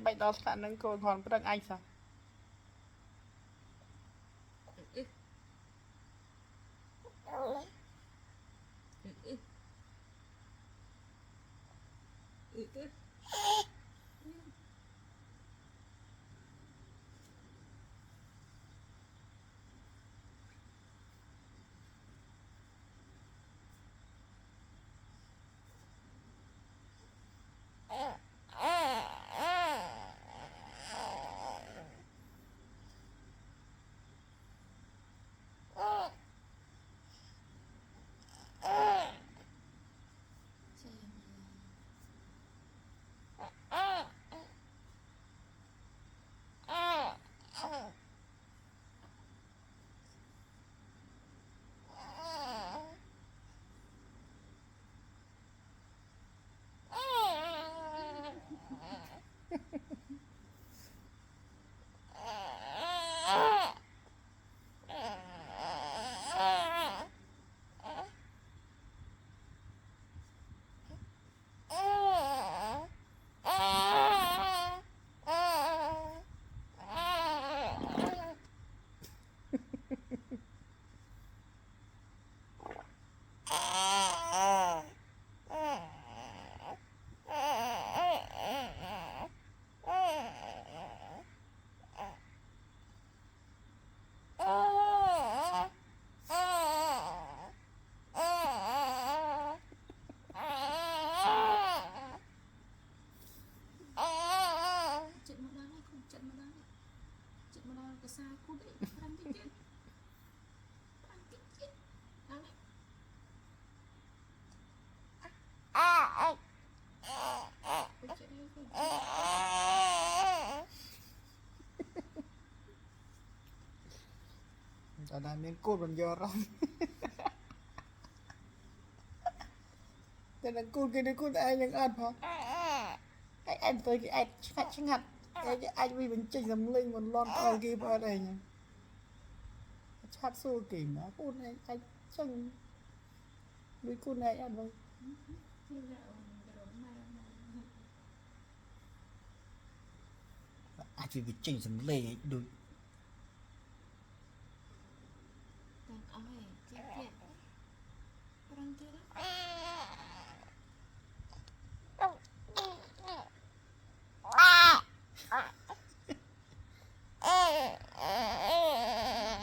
bạch đó sẵn nâng cô còn bất đăng anh sao cho nên miếng cút còn vô rồi cho nên cút cái cút aiยังăn hả anh tới cái anh ngặt anh vì mình chỉnh dầm linh một lon to kia vào đây nhỉ chát xô kìm nó cút này anh chừng với cút này ăn thôi anh vì mình chỉnh dầm linh đôi